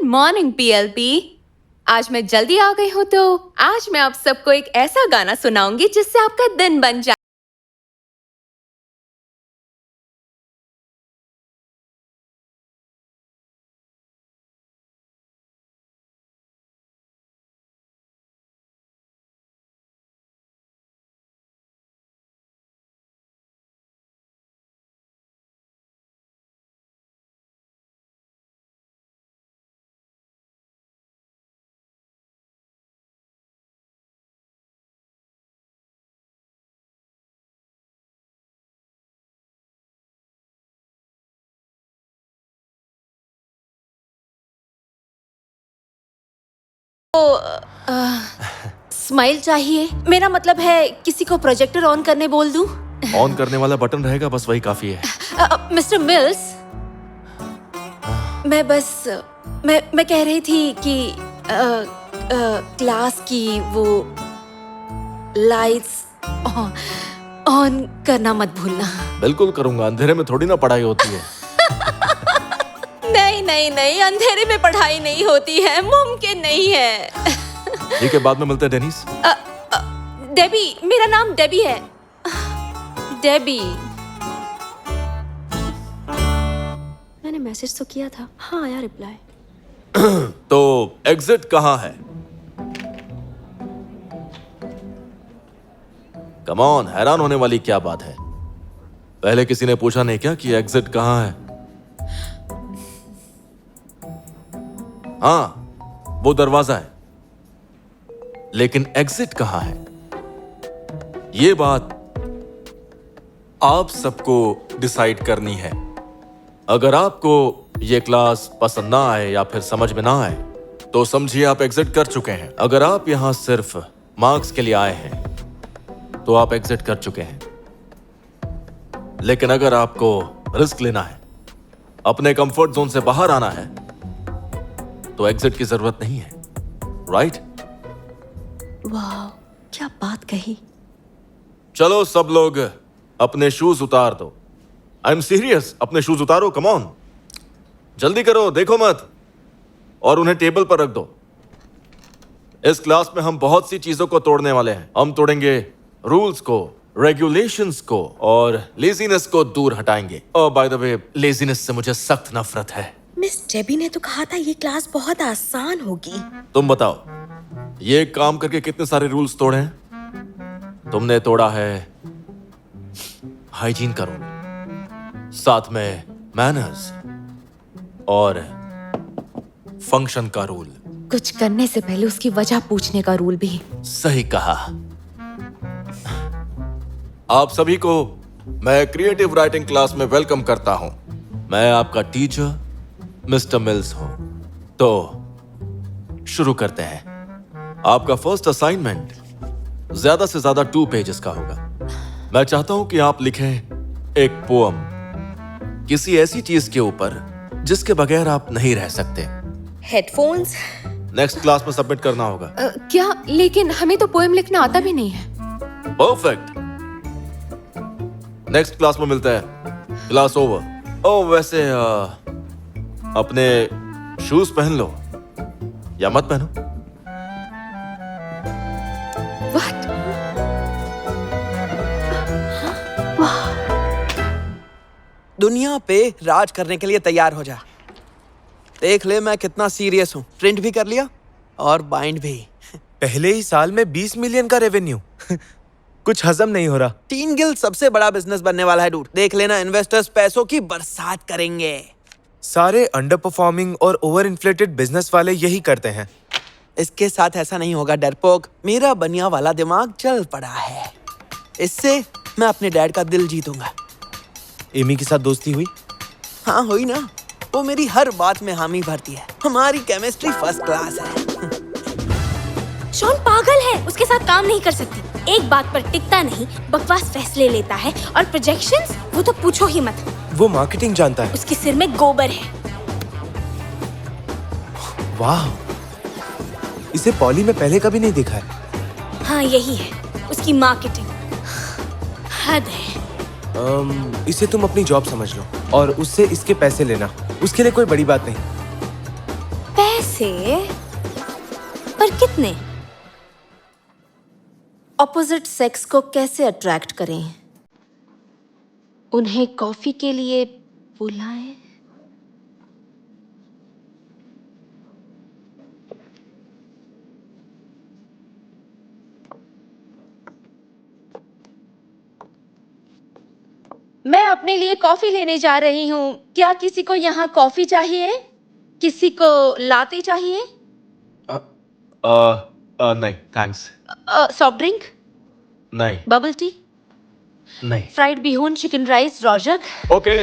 Morning PLP. आज मैं जल्दी आ गई हूँ तो आज मैं आप सबको एक ऐसा गाना सुनाऊंगी जिससे आपका दिन बन जाए। स्माइल चाहिए। मेरा मतलब है किसी को प्रोजेक्टर ऑन करने बोल दूं? ऑन करने वाला बटन रहेगा, बस वही काफी है। मिस्टर मिल्स, मैं कह रही थी कि क्लास की वो लाइट्स ऑन करना मत भूलना। बिल्कुल करूंगा, अंधेरे में थोड़ी ना पढ़ाई होती है। नहीं, अंधेरे में पढ़ाई नहीं होती है, मुमकिन नहीं है। ठीक है, बाद में मिलते हैं डेनिस। डेबी, मेरा नाम डेबी है। डेबी। मैंने मैसेज तो किया था। हाँ आया रिप्लाई। तो एग्जिट कहाँ है? कम ऑन, हैरान होने वाली क्या बात है? पहले किसी ने पूछा नहीं क्या कि एग्जिट कहाँ है? हाँ, वो दरवाजा है, लेकिन एग्जिट कहाँ है? ये बात आप सबको डिसाइड करनी है। अगर आपको ये क्लास पसंद ना आए या फिर समझ में ना आए तो समझिए आप एग्जिट कर चुके हैं। अगर आप यहां सिर्फ मार्क्स के लिए आए हैं तो आप एग्जिट कर चुके हैं। लेकिन अगर आपको रिस्क लेना है, अपने कंफर्ट जोन से बाहर आना है, तो एग्जिट की जरूरत नहीं है, राइट? वाह, क्या बात कही। चलो सब लोग अपने शूज उतार दो। आई एम सीरियस, अपने शूज उतारो, कम ऑन, जल्दी करो, देखो मत, और उन्हें टेबल पर रख दो। इस क्लास में हम बहुत सी चीजों को तोड़ने वाले हैं। हम तोड़ेंगे रूल्स को, रेगुलेशंस को और लेजीनेस को दूर हटाएंगे। और बाय द वे, लेजीनेस से मुझे सख्त नफरत है। मिस डेबी ने तो कहा था ये क्लास बहुत आसान होगी। तुम बताओ, ये काम करके कितने सारे रूल्स तोड़े हैं? तुमने तोड़ा है हाइजीन का रूल, साथ में मैनर्स और फंक्शन का रूल। कुछ करने से पहले उसकी वजह पूछने का रूल भी। सही कहा। आप सभी को मैं क्रिएटिव राइटिंग क्लास में वेलकम करता हूं। मैं आपका टीचर मिस्टर मिल्स हूं। तो शुरू करते हैं। आपका फर्स्ट असाइनमेंट ज्यादा से ज्यादा 2 पेजेस का होगा। मैं चाहता हूं कि आप लिखें एक पोएम किसी ऐसी चीज के ऊपर जिसके बगैर आप नहीं रह सकते। हेडफोन्स। नेक्स्ट क्लास में सबमिट करना होगा। क्या? लेकिन हमें तो पोएम लिखना आता भी नहीं है। परफेक्ट, नेक्स्ट क्लास में मिलते हैं। Class over. ओह, वैसे अपने शूज पहन लो या मत पहनो। What? दुनिया पे राज करने के लिए तैयार हो जा। देख ले मैं कितना सीरियस हूँ। प्रिंट भी कर लिया और बाइंड भी। पहले ही साल में 20 मिलियन का रेवेन्यू। कुछ हजम नहीं हो रहा। टीन गिल्ड सबसे बड़ा बिजनेस बनने वाला है डूड। देख लेना, इन्वेस्टर्स पैसों की बरसात करेंगे। सारे अंडर परफॉर्मिंग और ओवर इन्फ्लेटेड बिजनेस वाले यही करते हैं। इसके साथ ऐसा नहीं होगा डरपोक। मेरा बनिया वाला दिमाग चल पड़ा है। इससे मैं अपने डैड का दिल जीतूंगा। एमी के साथ दोस्ती हुई? हाँ हुई ना। वो मेरी हर बात में हामी भरती है। हमारी केमिस्ट्री फर्स्ट क्लास है। शॉन पागल है, उसके साथ काम नहीं कर सकती। एक बात पर टिकता नहीं, बकवास फैसले लेता है, और प्रोजेक्शंस वो तो पूछो ही मत। वो मार्केटिंग जानता है। उसके सिर में गोबर है। वाह, इसे पॉली में पहले कभी नहीं देखा है। हाँ यही है उसकी मार्केटिंग। हद है। इसे तुम अपनी जॉब समझ लो और उससे इसके पैसे लेना। उसके लिए कोई बड़ी बात नहीं। से, पर कितने? ऑपोजिट सेक्स को कैसे अट्रैक्ट करें? उन्हें कॉफी के लिए बुलाएं? मैं अपने लिए कॉफी लेने जा रही हूँ। क्या किसी को यहाँ कॉफी चाहिए? किसी को लाते चाहिए? नहीं थैंक्स। Soft drink? नहीं बबल टी? नहीं। Fried bihun chicken rice rojak? Okay,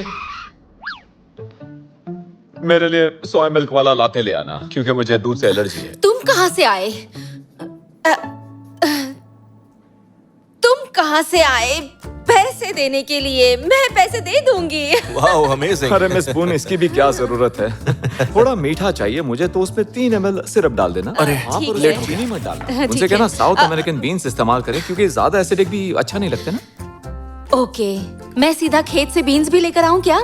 मेरे लिए सोया मिल्क वाला लाते ले आना, क्योंकि मुझे दूध से एलर्जी है। तुम कहाँ से आए? तुम कहाँ से आए? पैसे देने के लिए मैं पैसे दे दूंगी। Wow amazing. अरे मिस बून, इसकी भी क्या जरूरत है? थोड़ा मीठा चाहिए मुझे, तो उसमें 3 ml सिरप डाल देना। अरे, हाँ, ठीक पर है। उसमें चीनी मत डालना। ठीक उनसे कहना है। साउथ अमेरिकन बीन्स इस्तेमाल करें, क्योंकि ज्यादा एसिडिक भी अच्छा नहीं लगते ना। ओके, मैं सीधा खेत से बीन्स भी लेकर आऊं क्या?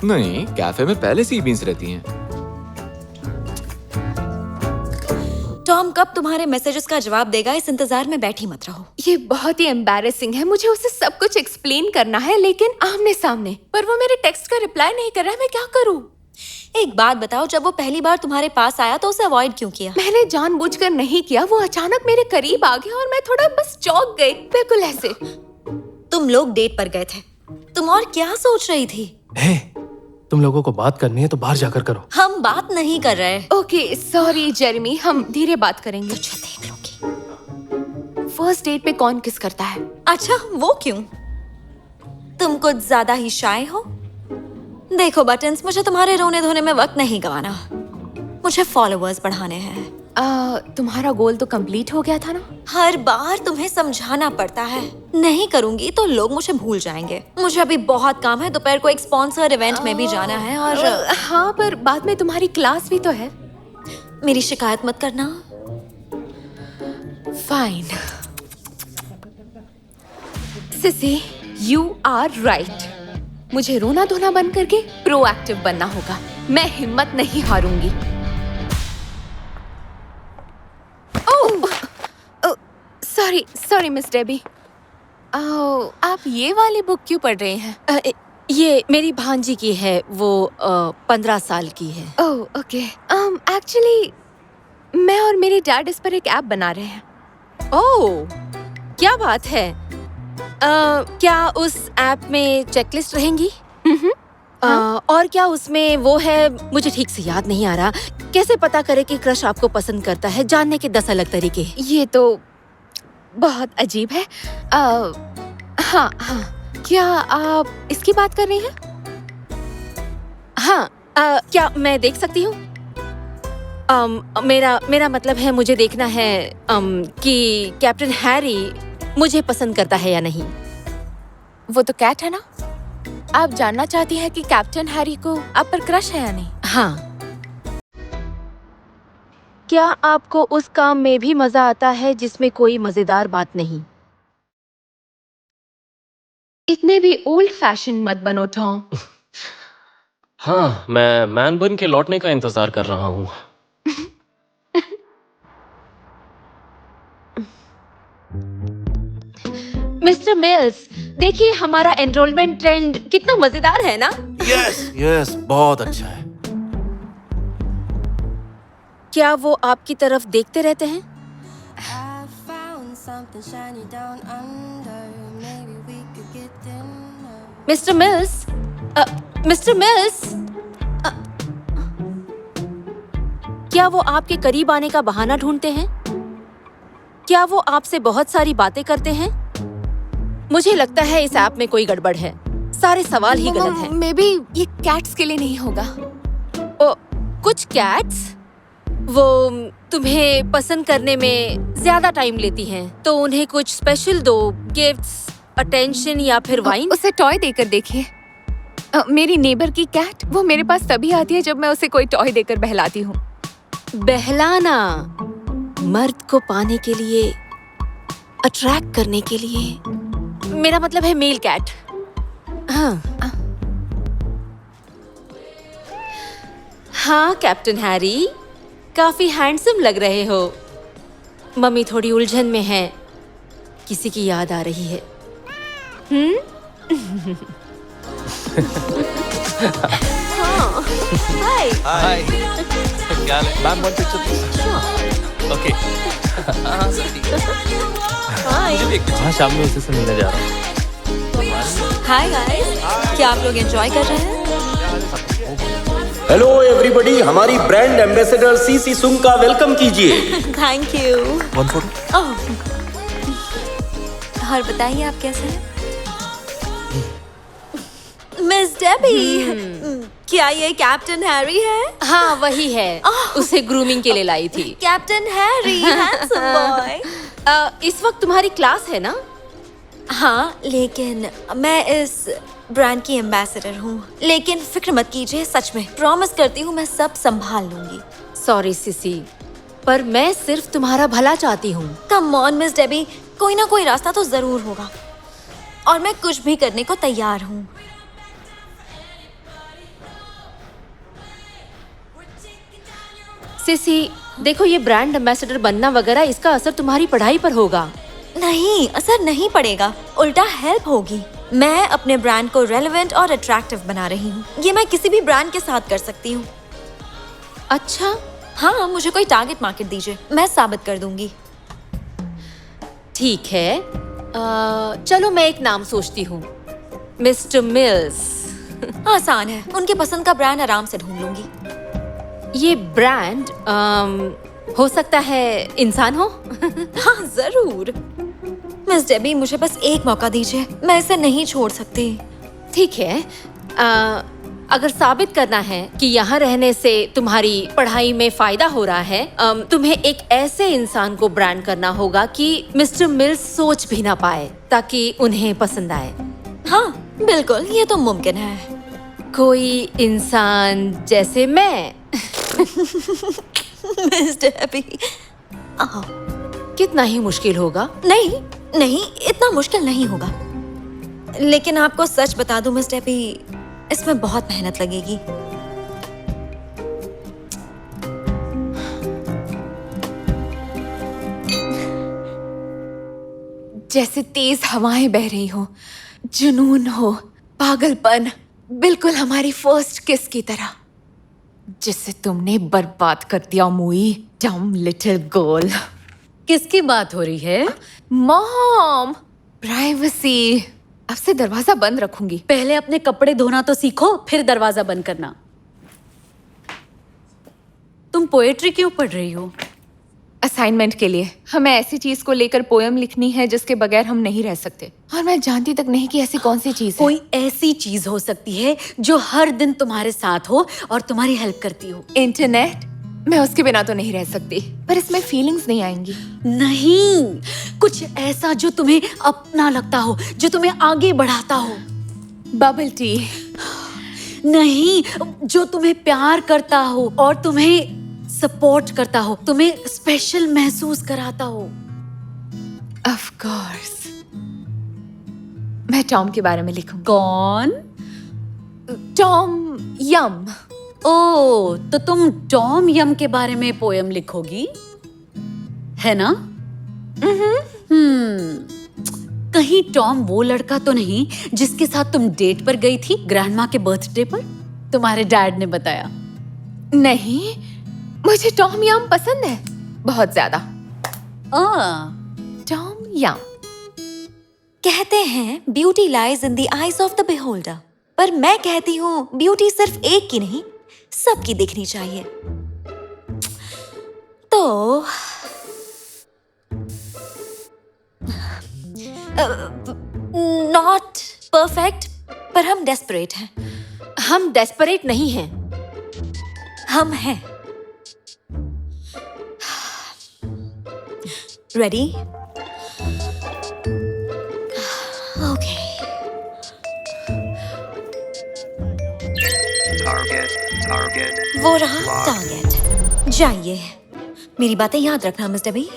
नहीं, कैफे में पहले से ही बीन्स रहती हैं। टॉम कब तुम्हारे मैसेजेस का जवाब देगा, इस इंतजार में बैठी मत रहो। ये बहुत ही एम्बैरेसिंग है। मुझे उसे सब कुछ एक्सप्लेन करना है, लेकिन आमने सामने। पर वो मेरे टेक्स्ट का रिप्लाई नहीं कर रहा है। मैं क्या करूं? एक बात बताओ, जब वो पहली बार तुम्हारे पास आया तो उसे अवॉइड क्यों किया? मैंने जानबूझकर नहीं किया। वो अचानक मेरे करीब आ गया और मैं थोड़ा बस चौंक गई, बिल्कुल ऐसे। तुम लोग डेट पर गए थे, तुम और क्या सोच रही थी? हे, तुम लोगों को बात करनी है तो बाहर जाकर करो। हम बात नहीं कर रहे। ओके सॉरी जेरेमी, हम धीरे बात करेंगे। मुझे देख लूंगी। फर्स्ट डेट पे कौन किस करता है? अच्छा, वो क्यों? तुम कुछ ज्यादा ही शाय हो। देखो बटन्स, मुझे तुम्हारे रोने धोने में वक्त नहीं गवाना। मुझे फॉलोअर्स बढ़ाने हैं। तुम्हारा गोल तो कंप्लीट हो गया था ना? हर बार तुम्हें समझाना पड़ता है। नहीं करूंगी तो लोग मुझे भूल जाएंगे। मुझे अभी बहुत काम है, दोपहर को एक स्पॉन्सर इवेंट में भी जाना है। और हाँ, पर बाद में तुम्हारी क्लास भी तो है। मेरी शिकायत मत करना। Fine Sissy, you are right. मुझे रोना धोना बंद करके प्रोएक्टिव बनना होगा। मैं हिम्मत नहीं हारूंगी। Sorry sorry miss Debbie. आप ये वाली बुक क्यों पढ़ रहे हैं? ये मेरी भांजी की है, वो 15 साल की है। Oh okay. एक्चुअली मैं और मेरे डैड इस पर एक ऐप बना रहे हैं। ओह, क्या बात है। क्या उस ऐप में चेकलिस्ट रहेंगी? और क्या उसमें वो है, मुझे ठीक से याद नहीं आ रहा। कैसे पता करे कि क्रश आपको पसंद करता है? जानने के 10 अलग तरीके। ये तो बहुत अजीब है। हाँ हाँ, क्या आप इसकी बात कर रही हैं? हाँ, क्या मैं देख सकती हूँ? मेरा मतलब है, मुझे देखना है कि कैप्टन हैरी मुझे पसंद करता है या नहीं। वो तो कैट है ना? आप जानना चाहती हैं कि कैप्टन हैरी को आप पर क्रश है या नहीं? हाँ। क्या आपको उस काम में भी मजा आता है जिसमें कोई मजेदार बात नहीं? इतने भी ओल्ड फैशन मत बनो टॉम। हाँ, मैं मैन बन के लौटने का इंतजार कर रहा हूँ। मिस्टर मिल्स, देखिए हमारा एनरोलमेंट ट्रेंड कितना मजेदार है ना? यस यस, बहुत अच्छा है। क्या वो आपकी तरफ देखते रहते हैं? मिस्टर मिल्स, मिस्टर मिल्स, क्या वो आपके करीब आने का बहाना ढूंढते हैं? क्या वो आपसे बहुत सारी बातें करते हैं? मुझे लगता है इस ऐप में कोई गड़बड़ है। सारे सवाल ही गलत हैं। मे बी ये कैट्स के लिए नहीं होगा। कुछ कैट्स वो तुम्हें पसंद करने में ज्यादा टाइम लेती हैं, तो उन्हें कुछ स्पेशल दो, गिफ्ट्स, अटेंशन या फिर वाइन। उसे टॉय देकर देखिए। मेरी नेबर की कैट, वो मेरे पास तभी आती है जब मैं उसे कोई टॉय देकर बहलाती हूँ। बहलाना मर्द को पाने के लिए, अट्रैक्ट करने के लिए। मेरा मतलब है मेल कैट। हाँ। हाँ कैप्टन हैरी, काफी हैंडसम लग रहे हो। मम्मी थोड़ी उलझन में है, किसी की याद आ रही है। हाय। हाय क्या हाल है ma'am? One picture please. Okay हाँ, शाम में उसी से मिलने जा रहा हूँ। हाय गाइस, क्या आप लोग एंजॉय कर रहे हैं? हेलो एवरीबॉडी, हमारी ब्रांड एम्बेसडर सीसी सुंग का वेलकम कीजिए। Thank you. One photo. और बताइए आप कैसे हैं? मिस डेबी, क्या ये कैप्टन हैरी है? हाँ वही है, उसे ग्रूमिंग के लिए लाई थी। Captain Harry, handsome boy. इस वक्त तुम्हारी क्लास है ना? हाँ, लेकिन मैं इस ब्रांड की एम्बेसडर हूँ। लेकिन फिक्र मत कीजिए, सच में प्रॉमिस करती हूँ मैं सब संभाल लूंगी। सॉरी सिसी, पर मैं सिर्फ तुम्हारा भला चाहती हूँ। कम ऑन मिस डेबी, कोई ना कोई रास्ता तो जरूर होगा और मैं कुछ भी करने को तैयार हूँ। सिसी देखो, ये ब्रांड एम्बेसडर बनना वगैरह, इसका असर तुम्हारी पढ़ाई पर होगा। नहीं, असर नहीं पड़ेगा, उल्टा हेल्प होगी। मैं अपने ब्रांड को रेलेवेंट और अट्रैक्टिव बना रही हूँ। ये मैं किसी भी ब्रांड के साथ कर सकती हूँ। अच्छा, हाँ, मुझे कोई टारगेट मार्केट दीजिए, मैं साबित कर दूंगी। ठीक है। चलो मैं एक नाम सोचती हूँ, मिस्टर मिल्स। आसान है, उनके पसंद का ब्रांड आराम से ढूंढ लूंगी। ये ब्रांड हो सकता है इंसान हो? हाँ जरूर। मिस डेबी, मुझे बस एक मौका दीजिए, मैं इसे नहीं छोड़ सकती। ठीक है। अगर साबित करना है कि यहाँ रहने से तुम्हारी पढ़ाई में फायदा हो रहा है, तुम्हें एक ऐसे इंसान को ब्रांड करना होगा कि मिस्टर मिल्स सोच भी ना पाए, ताकि उन्हें पसंद आए। हाँ बिल्कुल, ये तो मुमकिन है। कोई इंसान जैसे मैं। मिस डेबी, कितना ही मुश्किल होगा। नहीं नहीं, इतना मुश्किल नहीं होगा। लेकिन आपको सच बता दूं मिस डेबी, इसमें बहुत मेहनत लगेगी। जैसे तेज हवाएं बह रही हो, जुनून हो, पागलपन, बिल्कुल हमारी फर्स्ट किस की तरह, जिसे तुमने बर्बाद कर दिया मुई, डम लिटिल गर्ल। किसकी बात हो रही है? Mom, privacy. अब से दरवाजा बंद रखूंगी। पहले अपने कपड़े धोना तो सीखो, फिर दरवाजा बंद करना। तुम पोएट्री क्यों पढ़ रही हो? असाइनमेंट के लिए। हमें ऐसी चीज को लेकर पोयम लिखनी है जिसके बगैर हम नहीं रह सकते, और मैं जानती तक नहीं कि ऐसी कौन सी चीज है। कोई ऐसी चीज हो सकती है जो हर दिन तुम्हारे साथ हो और तुम्हारी हेल्प करती हो। इंटरनेट, मैं उसके बिना तो नहीं रह सकती, पर इसमें फीलिंग्स नहीं आएंगी। नहीं, कुछ ऐसा जो तुम्हें अपना लगता हो, जो तुम्हें आगे बढ़ाता हो। Bubble tea. नहीं, जो तुम्हें प्यार करता हो और तुम्हें सपोर्ट करता हो, तुम्हें स्पेशल महसूस कराता हो। ऑफ कोर्स, मैं टॉम के बारे में लिखूंगी। कौन? टॉम यम। ओ, तो तुम टॉम यम के बारे में पोयम लिखोगी, है ना? कहीं टॉम वो लड़का तो नहीं जिसके साथ तुम डेट पर गई थी ग्रैंडमा के बर्थडे पर? तुम्हारे डैड ने बताया। नहीं, मुझे टॉम यम पसंद है बहुत ज्यादा। टॉम यम। कहते हैं beauty lies in the eyes of the beholder, पर मैं कहती हूँ ब्यूटी सिर्फ एक की नहीं, सबकी दिखनी चाहिए। तो नॉट परफेक्ट, पर हम डेस्परेट हैं। हम डेस्परेट नहीं हैं, हम हैं। रेडी? ओके। वो रहा टारगेट। जाइए, मेरी बातें याद रखना मिस डेबी।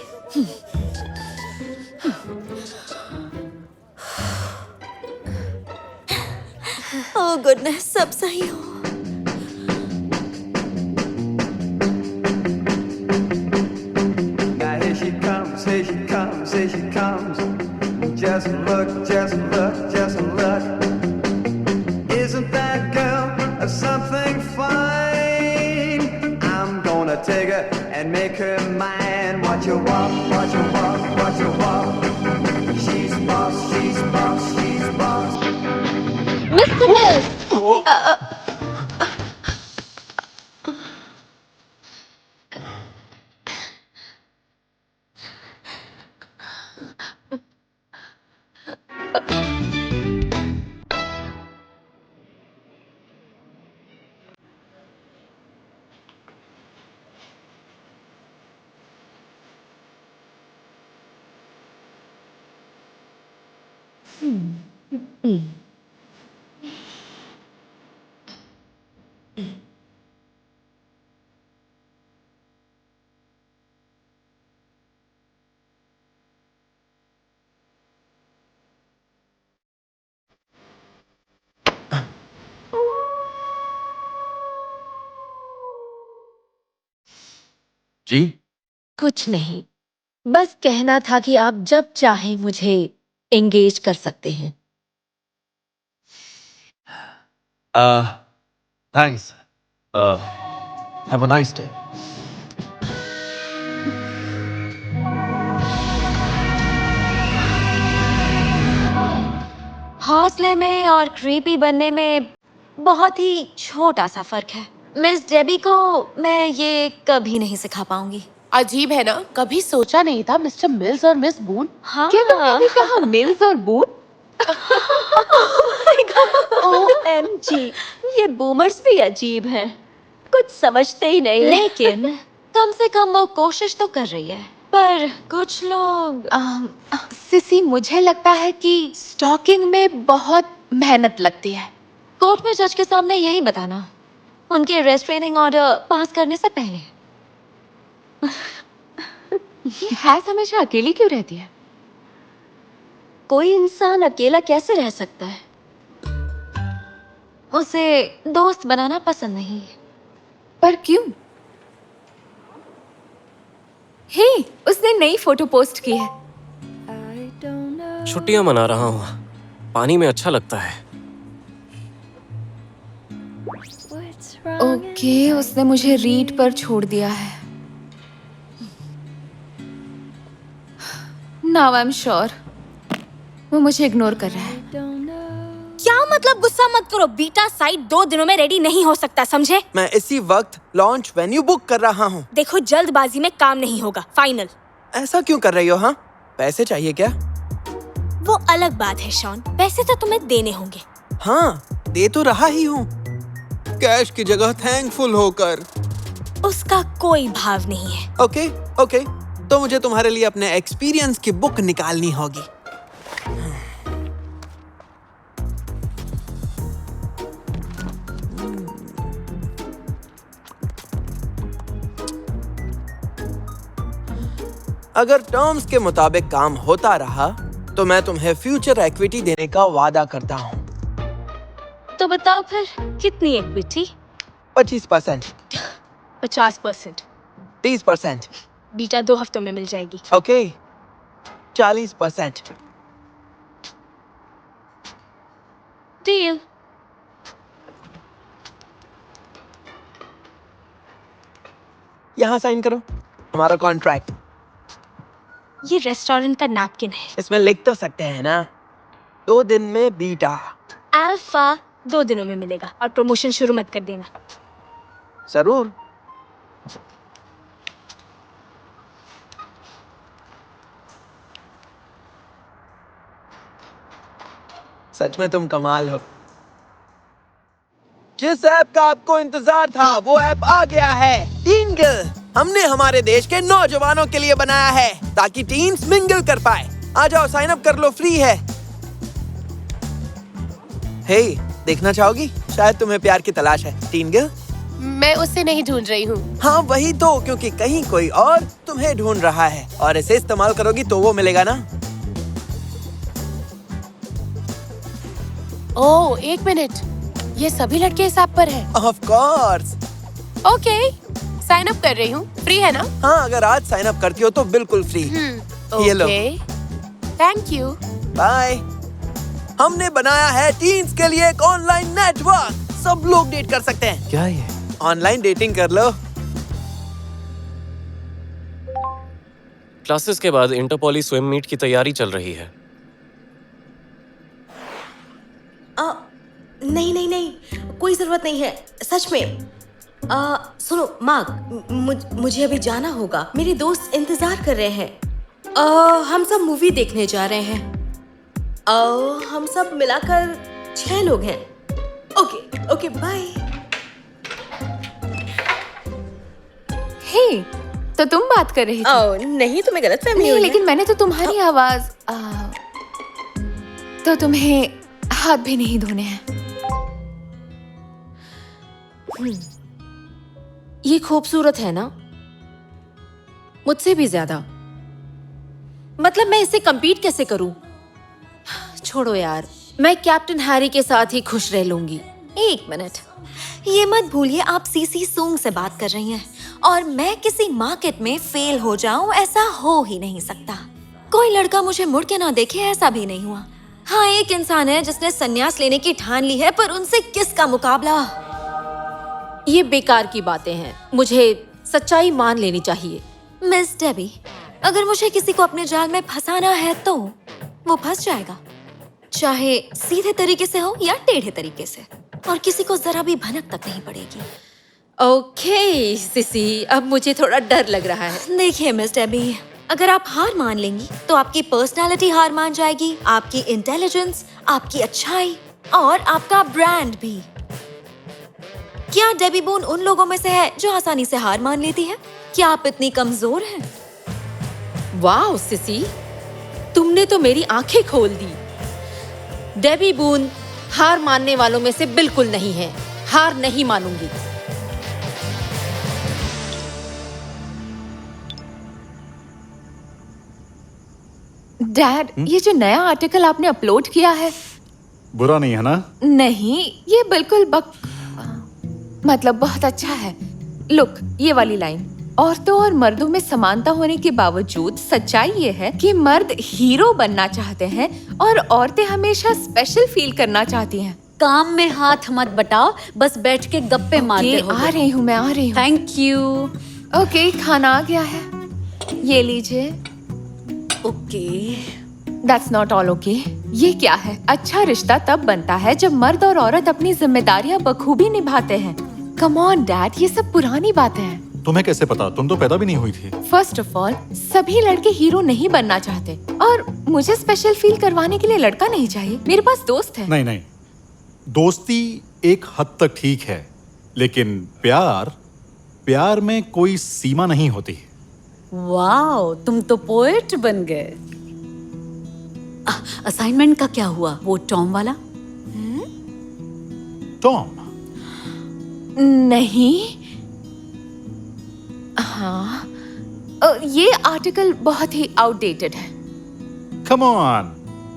ओह गुडनेस, सब सही हो। Just look, just look, just look. Isn't that girl something fine? I'm gonna take her and make her mine. What you want, what you want, what you want. She's boss, she's boss, she's boss. Mr. Mills! जी कुछ नहीं, बस कहना था कि आप जब चाहें मुझे एंगेज कर सकते हैं। Thanks have a nice day. हौसले में और क्रीपी बनने में बहुत ही छोटा सा फर्क है। मिस डेबी को मैं ये कभी नहीं सिखा पाऊंगी। अजीब है ना, कभी सोचा नहीं था मिस्टर मिल्स और मिस बून। हाँ। क्या तुमने कहा मिल्स और बून? OMG, ये बूमर्स भी अजीब हैं, कुछ समझते ही नहीं। लेकिन कम से कम वो कोशिश तो कर रही है। पर कुछ लोग सिसी, मुझे लगता है कि स्टॉकिंग में बहुत मेहनत लगती है। कोर्ट में जज के सामने यही बताना, उनके रेस्ट्रेनिंग ऑर्डर पास करने से पहले। ये हैस हमेशा अकेली क्यों रहती है? कोई इंसान अकेला कैसे रह सकता है? उसे दोस्त बनाना पसंद नहीं। पर क्यों? हे, उसने नई फोटो पोस्ट की है। छुट्टियां मना रहा हूँ, पानी में अच्छा लगता है। ओके, उसने मुझे रीड पर छोड़ दिया है। नाउ आई एम श्योर वो मुझे इग्नोर कर रहा है। क्या मतलब? गुस्सा मत करो, बीटा साइट 2 दिनों में रेडी नहीं हो सकता, समझे? मैं इसी वक्त लॉन्च वेन्यू बुक कर रहा हूँ। देखो, जल्दबाजी में काम नहीं होगा, फाइनल। ऐसा क्यों कर रही हो? हाँ, पैसे चाहिए क्या? वो अलग बात है शॉन, पैसे तो तुम्हें देने होंगे। हाँ, दे तो रहा ही हूँ, कैश की जगह थैंकफुल होकर। उसका कोई भाव नहीं है। ओके ओके, तो मुझे तुम्हारे लिए अपने एक्सपीरियंस की बुक निकालनी होगी। अगर टर्म्स के मुताबिक काम होता रहा तो मैं तुम्हें फ्यूचर इक्विटी देने का वादा करता हूँ। तो बताओ फिर, कितनी इक्विटी? 25%, 50%। 30%, बीटा 2 हफ्तों में मिल जाएगी। ओके, 40%। डील। यहाँ साइन करो, हमारा कॉन्ट्रैक्ट। ये रेस्टोरेंट का नैपकिन है। इसमें लिख तो सकते हैं ना, 2 दिन में बीटा। अल्फा 2 दिनों में मिलेगा, और प्रमोशन शुरू मत कर देना। जरूर। सच में तुम कमाल हो। जिस ऐप का आपको इंतजार था वो ऐप आ गया है, टीनगल। हमने हमारे देश के नौजवानों के लिए बनाया है ताकि टीन्स मिंगल कर पाए। आ जाओ, साइन अप कर लो, फ्री है। हे, देखना चाहोगी? शायद तुम्हें प्यार की तलाश है, टीनगल। मैं उसे नहीं ढूंढ रही हूँ। हाँ वही तो, क्योंकि कहीं कोई और तुम्हें ढूंढ रहा है, और इसे इस्तेमाल करोगी तो वो मिलेगा ना। ओह, 1 मिनट, ये सभी लड़के इस ऐप पर हैं। Of course. Okay, sign up कर रही हूँ, फ्री है ना? हाँ, अगर आज साइन अप करती हो तो बिल्कुल फ्री। ये लो। Thank you. बाय। हमने बनाया है टीन्स के लिए एक ऑनलाइन नेटवर्क। सब लोग डेट कर सकते हैं। क्या ये? ऑनलाइन डेटिंग कर लो। क्लासेस के बाद इंटरपोली स्विम मीट की तैयारी चल रही है। नहीं नहीं नहीं, कोई जरूरत नहीं है, सच में। सुनो मार्क, मुझे अभी जाना होगा। मेरे दोस्त इंतजार कर रहे हैं। हम सब मूवी देखने जा रहे हैं। हम सब मिलाकर 6 लोग हैं। Okay okay bye. हे, तो तुम बात कर रही थी? नहीं, तुम्हें गलतफहमी नहीं, हुई है। लेकिन मैंने तो तुम्हारी आवाज तो तुम्हें हाथ भी नहीं धोने हैं। ये खूबसूरत है ना, मुझसे भी ज्यादा। मतलब मैं इससे compete कैसे करूं? छोड़ो यार, मैं कैप्टन हैरी के साथ ही खुश रह लूंगी। 1 मिनट, ये मत भूलिए आप सीसी सूंग से बात कर रही हैं और मैं किसी मार्केट में फेल हो जाऊं ऐसा हो ही नहीं सकता। कोई लड़का मुझे मुड़ के ना देखे ऐसा भी नहीं हुआ। हाँ, एक इंसान है जिसने संन्यास लेने की ठान ली है, पर उनसे किसका मुकाबला। ये बेकार की बातें हैं, मुझे सच्चाई मान लेनी चाहिए। मिस डेबी, अगर मुझे किसी को अपने जाल में फंसाना है तो वो फंस जाएगा, चाहे सीधे तरीके से हो या टेढ़े तरीके से, और किसी को जरा भी भनक तक नहीं पड़ेगी। ओके सिसी, अब मुझे थोड़ा डर लग रहा है। देखिए मिस डेबी, अगर आप हार मान लेंगी तो आपकी पर्सनालिटी हार मान जाएगी, आपकी इंटेलिजेंस, आपकी अच्छाई और आपका ब्रांड भी। क्या डेबी बून उन लोगों में से है जो आसानी से हार मान लेती है? क्या आप इतनी कमजोर हैं? वाह सिसी, तुमने तो मेरी आंखें खोल दी। डेबी बून हार मानने वालों में से बिल्कुल नहीं है। हार नहीं मानूंगी। डैड, ये जो नया आर्टिकल आपने अपलोड किया है, बुरा नहीं है ना? नहीं, ये बिल्कुल मतलब बहुत अच्छा है। लुक, ये वाली लाइन, औरतों और मर्दों में समानता होने के बावजूद सच्चाई ये है कि मर्द हीरो बनना चाहते हैं और औरतें हमेशा स्पेशल फील करना चाहती हैं। काम में हाथ मत बटाओ, बस बैठ के गप्पे मारते रहो। आ रही हूँ, मैं आ रही हूँ। Thank you. ओके, खाना आ गया है, ये लीजिए। Okay, that's not all okay. ये क्या है? अच्छा रिश्ता तब बनता है जब मर्द और औरत अपनी जिम्मेदारियां बखूबी निभाते हैं। कम ऑन डैड, ये सब पुरानी बातें हैं। तुम्हें कैसे पता? तुम तो पैदा भी नहीं हुई थी। फर्स्ट ऑफ ऑल, सभी लड़के हीरो नहीं बनना चाहते, और मुझे स्पेशल फील करवाने के लिए लड़का नहीं चाहिए। मेरे पास दोस्त है। नहीं नहीं, दोस्ती एक हद तक ठीक है, लेकिन प्यार में कोई सीमा नहीं होती। वाओ, तुम तो पोएट बन गए। असाइनमेंट का क्या हुआ? वो टॉम वाला? टॉम? नहीं, हाँ, ये आर्टिकल बहुत ही आउटडेटेड है। कम ऑन,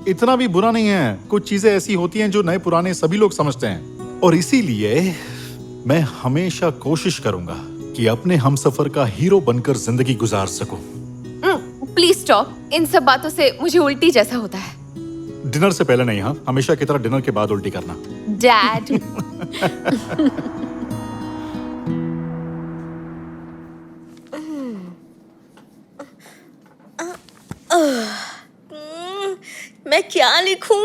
इतना भी बुरा नहीं है। कुछ चीजें ऐसी होती हैं जो नए पुराने सभी लोग समझते हैं, और इसीलिए मैं हमेशा कोशिश करूंगा कि अपने हमसफर का हीरो बनकर जिंदगी गुजार सकूं। प्लीज स्टॉप, इन सब बातों से मुझे उल्टी जैसा होता है। डिनर से पहले नहीं, हाँ, हमेशा की तरह डिनर के बाद उल्टी करना। डैड। मैं क्या लिखूं?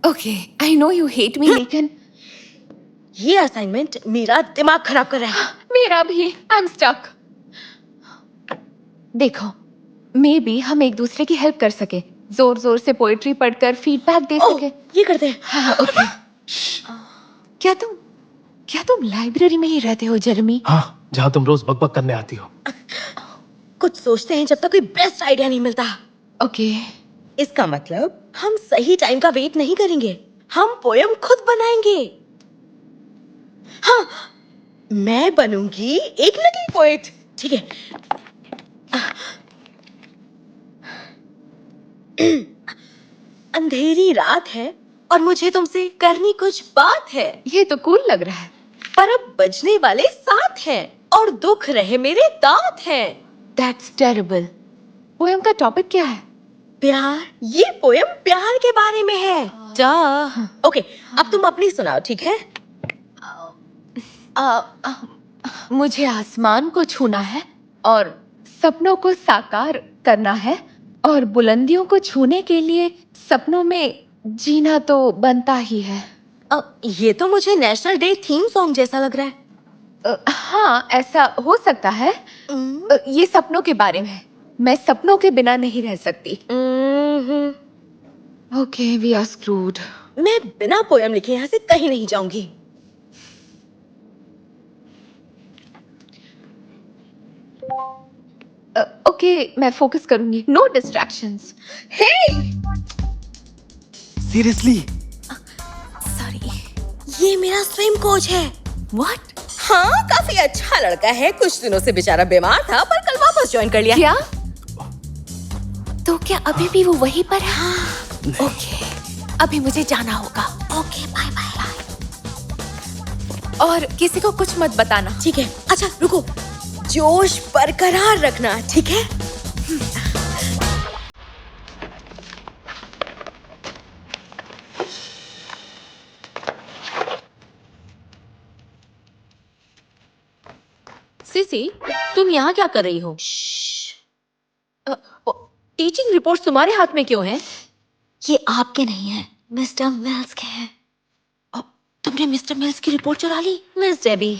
Okay, I know you hate me, लेकिन ये असाइनमेंट मेरा दिमाग खराब कर रहा है। मेरा भी। I am stuck. देखो, मे बी हम एक दूसरे की हेल्प कर सके, जोर जोर से पोएट्री पढ़कर फीडबैक दे सके। ये करते हैं। हाँ, ओके। क्या तुम लाइब्रेरी में ही रहते हो जेरेमी? हाँ, जहाँ तुम रोज बकबक करने आती हो। कुछ सोचते हैं जब तक कोई बेस्ट आइडिया नहीं मिलता। ओके। इसका मतलब हम सही टाइम का वेट नहीं करेंगे, हम पोयम खुद बनाएंगे। हाँ, मैं बनूंगी एक नकली पोएट, ठीक है? अंधेरी रात है और मुझे तुमसे करनी कुछ बात है। ये तो कूल लग रहा है। पर अब बजने वाले 7 हैं और दुख रहे मेरे दांत हैं। That's terrible. पोएम का टॉपिक क्या है? प्यार। ये पोएम प्यार के बारे में है। ओके, अब तुम अपनी सुनाओ, ठीक है? मुझे आसमान को छूना है और सपनों को साकार करना है और बुलंदियों को छूने के लिए सपनों में जीना तो बनता ही है। ये तो मुझे नेशनल डे थीम सॉन्ग जैसा लग रहा है। हाँ, ऐसा हो सकता है। ये सपनों के बारे में है। मैं सपनों के बिना नहीं रह सकती। Okay, we are screwed. मैं बिना पोएम लिखे यहाँ से कहीं नहीं जाऊंगी। ओके, मैं फोकस करूंगी। No distractions. हे! सीरियसली? ये मेरा स्विम कोच है। व्हाट? हाँ, काफी अच्छा लड़का है। कुछ दिनों से बेचारा बीमार था पर कल वापस ज्वाइन कर लिया। क्या? तो क्या अभी भी वो वहीं पर है? ओके, अभी मुझे जाना होगा। Okay, bye bye. और किसी को कुछ मत बताना। ठीक है। अच्छा रुको, जोश बरकरार रखना, ठीक है? सीसी, तुम यहाँ क्या कर रही हो? टीचिंग रिपोर्ट तुम्हारे हाथ में क्यों है? ये आपके नहीं है, मिस्टर मिल्स के हैं। तुमने मिस्टर मिल्स की रिपोर्ट चुरा ली? मिस डेबी,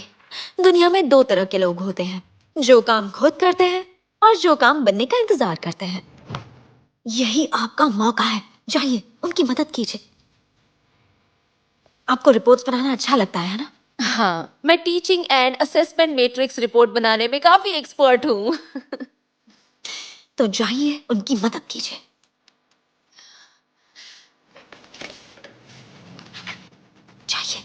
दुनिया में 2 तरह के लोग होते हैं, जो काम खुद करते हैं और जो काम बनने का इंतजार करते हैं। यही आपका मौका है, जाइए उनकी मदद कीजिए। आपको रिपोर्ट्स बनाना अच्छा लगता है ना? हाँ, मैं teaching and assessment matrix report बनाने में काफी एक्सपर्ट हूँ। तो जाइए उनकी मदद कीजिए। जाइए।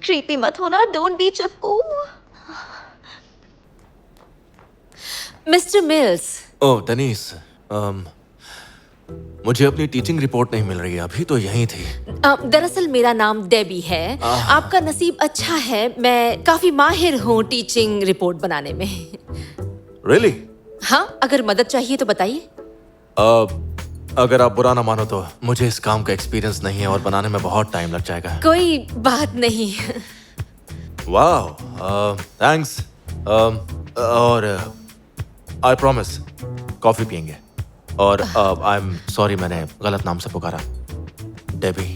क्रीपी मत होना, डोंट बी चक्कू। Mister Mills. ओह डेनिस, मुझे अपनी टीचिंग रिपोर्ट नहीं मिल रही है। अभी तो यहीं थी। दरअसल मेरा नाम डेबी है। आपका नसीब अच्छा है, मैं काफी माहिर हूँ टीचिंग रिपोर्ट बनाने में। Really? हाँ, अगर मदद चाहिए तो बताइए। अगर आप बुरा ना मानो तो मुझे इस काम का एक्सपीरियंस नहीं है और बनाने में बहुत टाइम लग जाएगा। कोई बात नहीं। वाह, थैंक्स। और आई प्रॉमिस कॉफी पियेंगे। और आई एम सॉरी, मैंने गलत नाम से पुकारा। डेबी।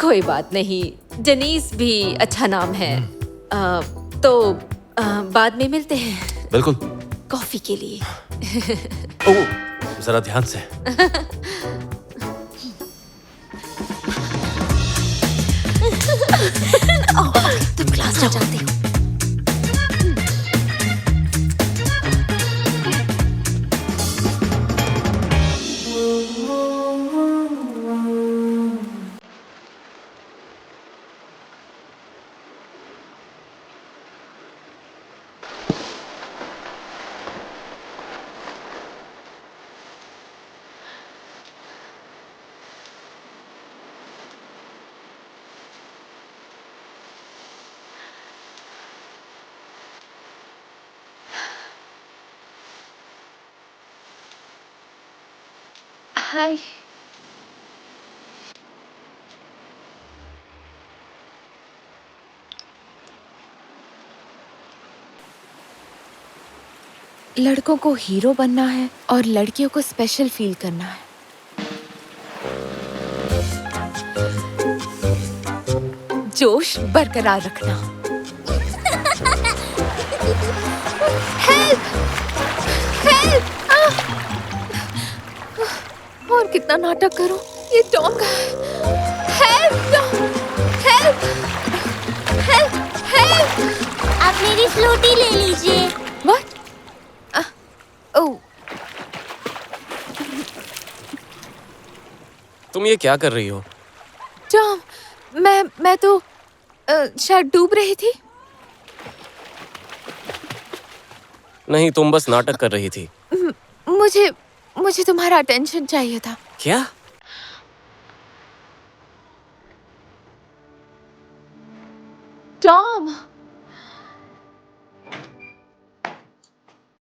कोई बात नहीं, डेनिस भी अच्छा नाम है। तो बाद में मिलते हैं। बिल्कुल। कॉफी के लिए। ओह, जरा ध्यान से। तुम क्लास जा जाते हो। हाय। लड़कों को हीरो बनना है और लड़कियों को स्पेशल फील करना है। जोश बरकरार रखना। हेल्प! हेल्प! और कितना नाटक करूं? ये टॉम का है। हेल्प! हेल्प! हेल्प! हेल्प! आप मेरी फ्लूटी ले लीजिए। What? ओह। तुम ये क्या कर रही हो? टॉम, मैं तो शायद डूब रही थी। नहीं, तुम बस नाटक कर रही थी। मुझे तुम्हारा अटेंशन चाहिए था। क्या? टॉम,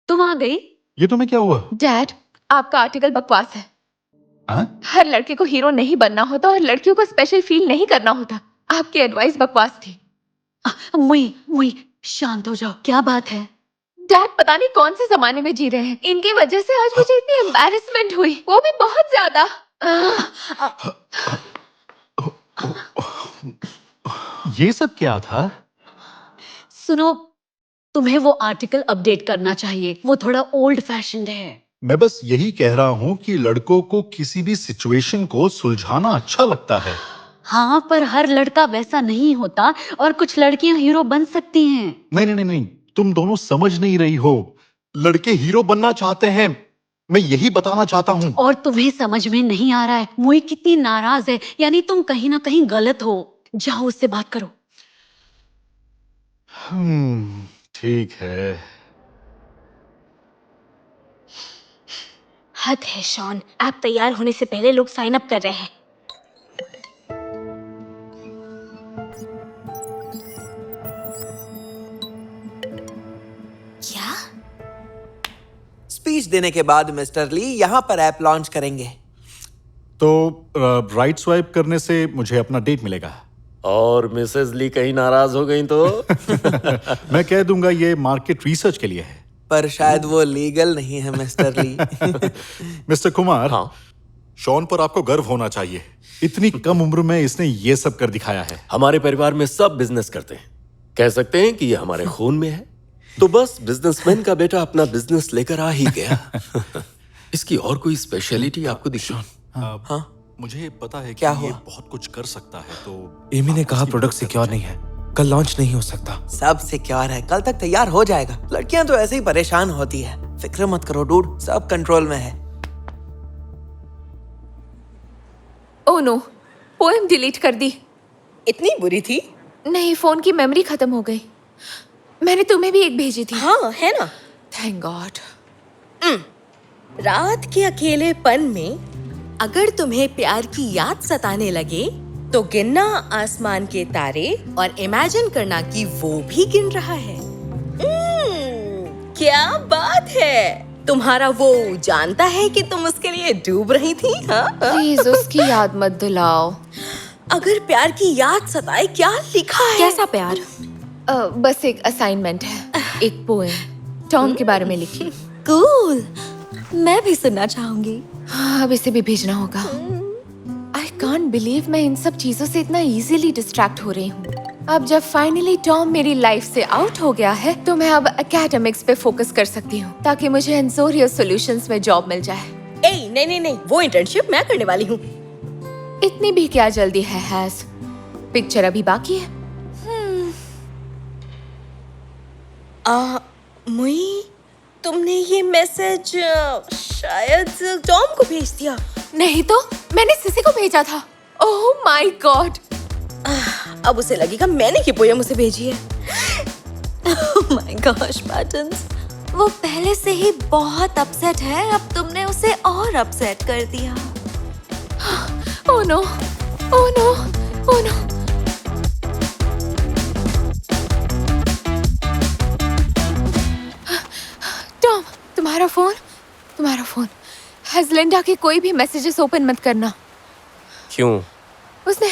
तुम आ गई? ये तुम्हें क्या हुआ? डैड, आपका आर्टिकल बकवास है। हाँ? हर लड़के को हीरो नहीं बनना होता और लड़कियों को स्पेशल फील नहीं करना होता। आपकी एडवाइस बकवास थी। मुई शांत हो जाओ, क्या बात है? डैड पता नहीं कौन से जमाने में जी रहे हैं। इनकी वजह से आज मुझे इतनी एम्बैरेसमेंट हुई, वो भी बहुत ज्यादा। ये सब क्या था? सुनो, तुम्हें वो आर्टिकल अपडेट करना चाहिए, वो थोड़ा ओल्ड फैशन्ड है। मैं बस यही कह रहा हूँ कि लड़कों को किसी भी सिचुएशन को सुलझाना अच्छा लगता है। हाँ, पर हर लड़का वैसा नहीं होता और कुछ लड़कियां हीरो बन सकती हैं। नहीं, तुम दोनों समझ नहीं रही हो। लड़के हीरो बनना चाहते हैं, मैं यही बताना चाहता हूँ। और तुम्हें समझ में नहीं आ रहा है, मुई कितनी नाराज है, यानी तुम कहीं ना कहीं गलत हो। जाओ उससे बात करो। ठीक है। हद है शॉन, ऐप तैयार होने से पहले लोग साइन अप कर रहे हैं। क्या? स्पीच देने के बाद मिस्टर ली यहाँ पर ऐप लॉन्च करेंगे। तो राइट स्वाइप करने से मुझे अपना डेट मिलेगा। और मिसेस ली कहीं नाराज हो गई तो? मैं कह दूंगा ये मार्केट रिसर्च के लिए है। पर शायद वो लीगल नहीं है मिस्टर ली। मिस्टर कुमार, हाँ? शॉन पर आपको गर्व होना चाहिए। इतनी कम उम्र में इसने ये सब कर दिखाया है। हमारे परिवार में सब बिजनेस करते हैं, कह सकते हैं कि ये हमारे खून में है। तो बस बिजनेसमैन का बेटा अपना बिजनेस लेकर आ ही गया। इसकी और कोई स्पेशलिटी आपको दिखी? हाँ, मुझे पता है कि क्या ये हुआ? बहुत कुछ कर सकता है। तो एमी ने कहा प्रोडक्ट सिक्योर नहीं है, कल लॉन्च नहीं हो सकता। सब सिक्योर है, कल तक तैयार हो जाएगा। लड़कियां तो ऐसे ही परेशान होती है। फिक्र मत करो डूड, सब कंट्रोल में है। ओह नो, पोएम डिलीट कर दी। इतनी बुरी थी? नहीं, फोन की मेमोरी खत्म हो गई। मैंने तुम्हें भी एक भेजी थी। हाँ, है ना? Thank God. रात के अकेलेपन में अगर तुम्हें प्यार की याद सताने लगे तो गिनना आसमान के तारे और इमेजिन करना कि वो भी गिन रहा है। क्या बात है! तुम्हारा वो जानता है कि तुम उसके लिए डूब रही थी? हाँ? प्लीज उसकी याद मत दिलाओ। अगर प्यार की याद सताए, क्या लिखा है? कैसा प्यार? बस एक असाइनमेंट है, एक पोएम टॉम के बारे में लिखी। कूल, मैं भी सुनना चाहूंगी। हाँ, अब इसे भी भेजना होगा। आई कांट बिलीव मैं इन सब चीजों से इतना इजीली डिस्ट्रैक्ट हो रही हूँ। अब जब फाइनली टॉम मेरी लाइफ से आउट हो गया है तो मैं अब एकेडमिक्स पे फोकस कर सकती हूँ ताकि मुझे एंसोरियो सॉल्यूशंस में जॉब मिल जाए। नहीं, वो इंटर्नशिप मैं करने वाली हूँ। इतनी भी क्या जल्दी है हैस? पिक्चर अभी बाकी है। मुई, तुमने ये मैसेज शायद टॉम को भेज दिया। नहीं तो मैंने सिसी को भेजा था। Oh my God! अब उसे लगेगा मैंने ये पोएम उसे भेजी है। Oh my gosh, Buttons, वो पहले से ही बहुत अपसेट है, अब तुमने उसे और अपसेट कर दिया। Oh no, oh no, oh no. Tom, तुम्हारा फोन। हेज़लिंडा के कोई भी मैसेजेस ओपन मत करना। क्यों? उसने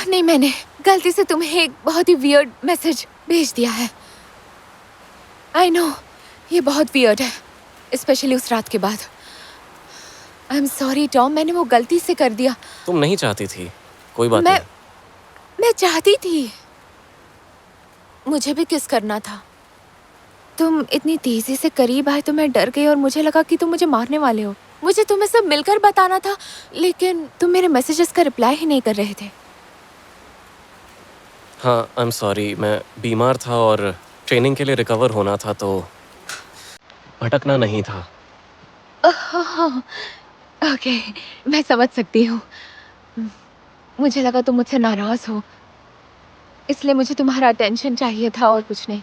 नहीं, मैंने गलती से तुम्हें एक बहुत ही वियर्ड मैसेज भेज दिया है। आई नो, ये बहुत वियर्ड है, स्पेशली उस रात के बाद। आई एम सॉरी टॉम, मैंने वो गलती से कर दिया। तुम नहीं चाहती थी, कोई बात नहीं। मैं चाहती थी, मुझे भी किस करना था। तुम इतनी तेजी से करीब आए तो मैं डर गई और मुझे लगा कि तुम मुझे मारने वाले हो। मुझे तुम्हें सब मिलकर बताना था, लेकिन तुम मेरे मैसेजेस का रिप्लाई ही नहीं कर रहे थे। हाँ, आई एम सॉरी, मैं बीमार था और ट्रेनिंग के लिए रिकवर होना था तो भटकना नहीं था। ओके, मैं समझ सकती हूँ। मुझे लगा तुम मुझसे नाराज हो, इसलिए मुझे तुम्हारा अटेंशन चाहिए था और कुछ नहीं।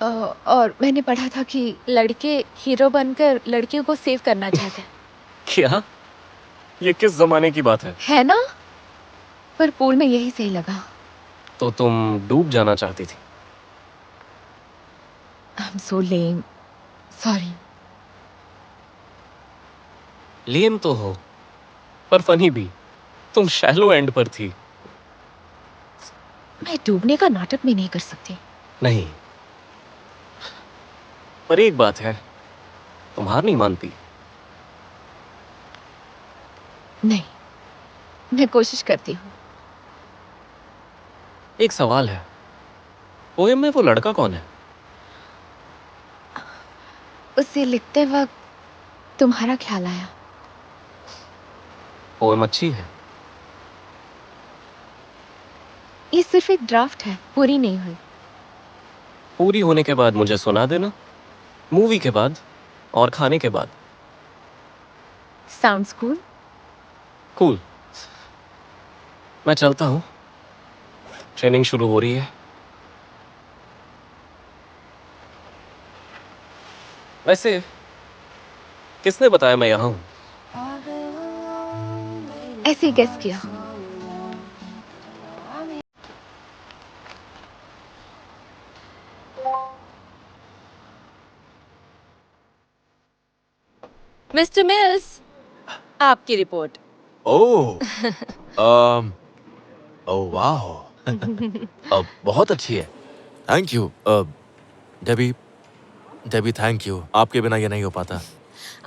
और मैंने पढ़ा था कि लड़के हीरो बनकर लड़कियों को सेव करना चाहते हैं। क्या? ये किस जमाने की बात है ना? पर पूल में यही सही लगा। तो तुम डूब जाना चाहती थी? I'm so lame. Sorry. लेम तो हो, पर फनी भी। तुम शैलो एंड पर थी। मैं डूबने का नाटक भी नहीं कर सकती। नहीं, पर एक बात है, तुम हार नहीं मानती। नहीं, मैं कोशिश करती हूँ। एक सवाल है, पोएम में वो लड़का कौन है? उसे लिखते वक्त तुम्हारा ख्याल आया। पोएम अच्छी है। ये सिर्फ एक ड्राफ्ट है, पूरी नहीं हुई। पूरी होने के बाद मुझे सुना देना, मूवी के बाद और खाने के बाद। Sounds cool. कूल। मैं चलता हूँ, ट्रेनिंग शुरू हो रही है। वैसे किसने बताया मैं यहाँ हूँ? ऐसे ही गेस किया। मिस्टर मिल्स, आपकी रिपोर्ट। ओह, ओह वाह, बहुत अच्छी है। Thank you, Debbie, Debbie thank you. आपके बिना ये नहीं हो पाता।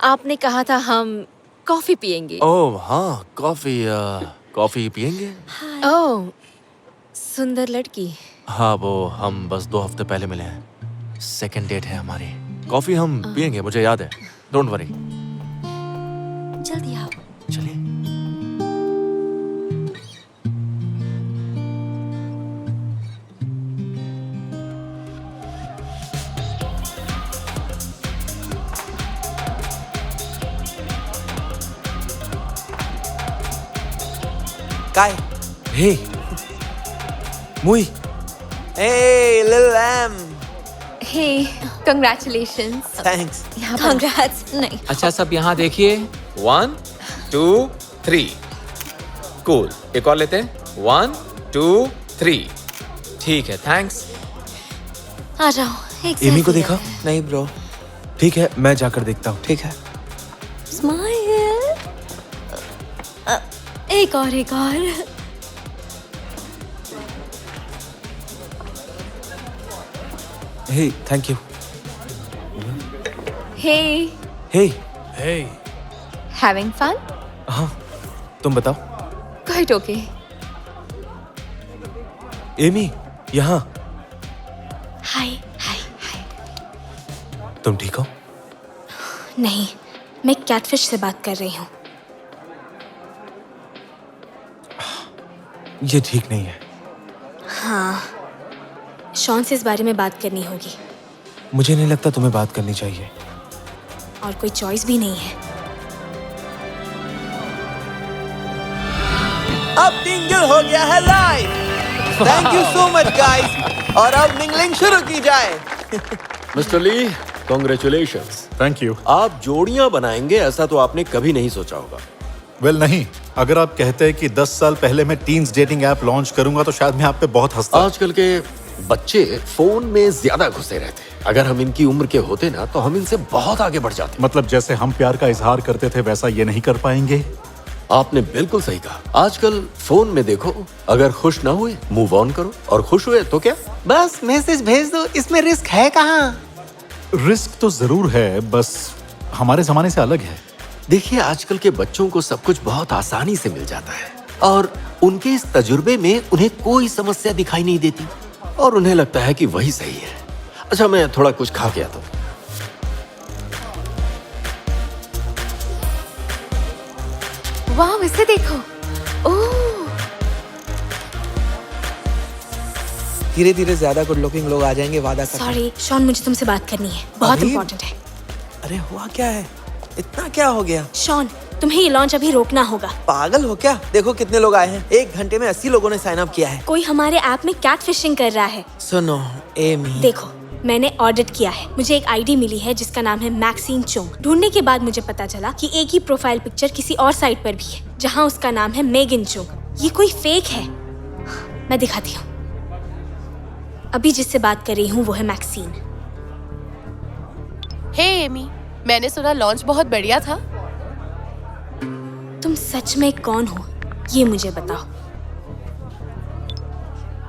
आपने कहा था हम कॉफी पियेंगे। ओह हाँ, कॉफी, कॉफी पियेंगे? ओह, सुंदर लड़की। हाँ, वो हम बस 2 हफ्ते पहले मिले हैं। सेकंड डेट है हमारी। कॉफी हम पियेंगे, मुझे याद है। Don't worry. जल्दी आओ। चलिए। काय? हे, मुई। Hey, Lil Lamb. Hey, congratulations. Thanks. Congrats. नहीं। अच्छा सब यहाँ देखिए। 1 2 3 कूल। एक और लेते हैं। 1 2 3 ठीक है, थैंक्स। आ जाओ। एक एमी को selfie देखा? लेते हैं। नहीं ब्रो। ठीक है, मैं जाकर देखता हूँ। ठीक है। स्माइल। एक और, एक और। Hey, thank you. Hey, hey, hey. having fun? हाँ, तुम बताओ। Quite okay. एमी, यहाँ। हाय, हाय, हाय। तुम ठीक हो? नहीं, मैं कैटफिश से बात कर रही हूँ। ये ठीक नहीं है। हाँ, शॉन से इस बारे में बात करनी होगी। मुझे नहीं लगता तुम्हें बात करनी चाहिए। और कोई चॉइस भी नहीं है। अब टिंगल हो गया है live. Thank you so much guys. और अब मिंगलिंग शुरू की जाए। Mister Lee, congratulations. Thank you. आप जोड़ियां बनाएंगे ऐसा तो आपने कभी नहीं सोचा होगा। वेल नहीं, अगर आप कहते हैं कि 10 साल पहले मैं टीन्स डेटिंग ऐप लॉन्च करूंगा तो शायद मैं आप पे बहुत हंसता। आजकल के बच्चे फोन में ज्यादा घुसे रहते हैं। अगर हम इनकी उम्र के होते ना तो हम इनसे बहुत आगे बढ़ जाते। मतलब जैसे हम प्यार का इजहार करते थे वैसा ये नहीं कर पाएंगे। आपने बिल्कुल सही कहा। आजकल फोन में देखो, अगर खुश ना हुए मूव ऑन करो, और खुश हुए तो क्या, बस मैसेज भेज दो। इसमें रिस्क है कहाँ? रिस्क तो जरूर है, बस हमारे जमाने से अलग है। देखिए आजकल के बच्चों को सब कुछ बहुत आसानी से मिल जाता है और उनके इस तजुर्बे में उन्हें कोई समस्या दिखाई नहीं देती और उन्हें लगता है कि वही सही है। अच्छा, मैं थोड़ा कुछ खा के आता हूँ। वाह, इसे देखो। ओह, धीरे धीरे ज्यादा गुड लुकिंग लोग आ जाएंगे, वादा करता हूं। सॉरी शॉन, मुझे तुमसे बात करनी है। बहुत अभी? इंपॉर्टेंट है। अरे हुआ क्या है? इतना क्या हो गया? शॉन, तुम्हें ये लॉन्च अभी रोकना होगा। पागल हो क्या? देखो कितने लोग आए हैं। 1 घंटे में 80 लोगों ने साइन अप किया है। कोई हमारे ऐप में कैट फिशिंग कर रहा है। सुनो एमी। देखो, मैंने ऑडिट किया है। मुझे एक आईडी मिली है जिसका नाम है मैक्सीन चोंग। ढूंढने के बाद मुझे पता चला कि एक ही प्रोफाइल पिक्चर किसी और साइट पर भी है जहां उसका नाम है मेगन चोंग। ये कोई फेक है। मैं दिखाती हूँ। अभी जिससे बात कर रही हूँ वो है मैक्सीन। हे एमी, मैंने सुना लॉन्च बहुत बढ़िया था। तुम सच में कौन हो ये मुझे बताओ।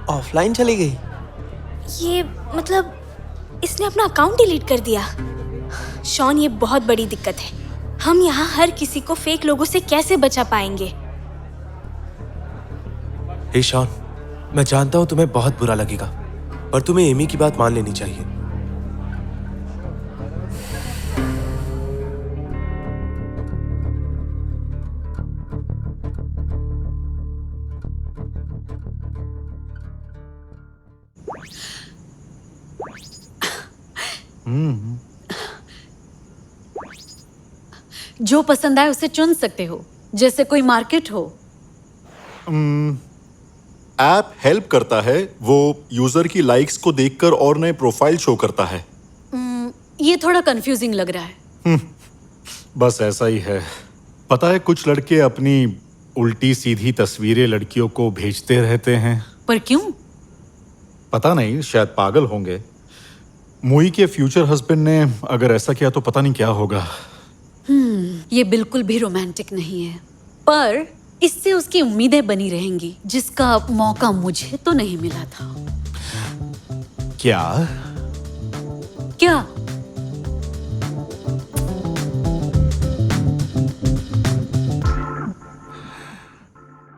ऑफलाइन चली गई। ये मतलब इसने अपना अकाउंट डिलीट कर दिया। शॉन, ये बहुत बड़ी दिक्कत है। हम यहाँ हर किसी को फेक लोगों से कैसे बचा पाएंगे? हे शॉन, मैं जानता हूँ तुम्हें बहुत बुरा लगेगा, पर तुम्हें एमी की बात मान लेनी चाहिए। जो पसंद आए उसे चुन सकते हो, जैसे कोई मार्केट हो। ऐप हेल्प करता है, वो यूजर की लाइक्स को देखकर और नए प्रोफाइल शो करता है। ये थोड़ा कंफ्यूजिंग लग रहा है। बस ऐसा ही है। पता है, कुछ लड़के अपनी उल्टी सीधी तस्वीरें लड़कियों को भेजते रहते हैं। पर क्यों? पता नहीं, शायद पागल होंगे। मुई के फ्यूचर हस्बैंड ने अगर ऐसा किया तो पता नहीं क्या होगा। ये बिल्कुल भी रोमांटिक नहीं है, पर इससे उसकी उम्मीदें बनी रहेंगी, जिसका मौका मुझे तो नहीं मिला था। क्या? क्या?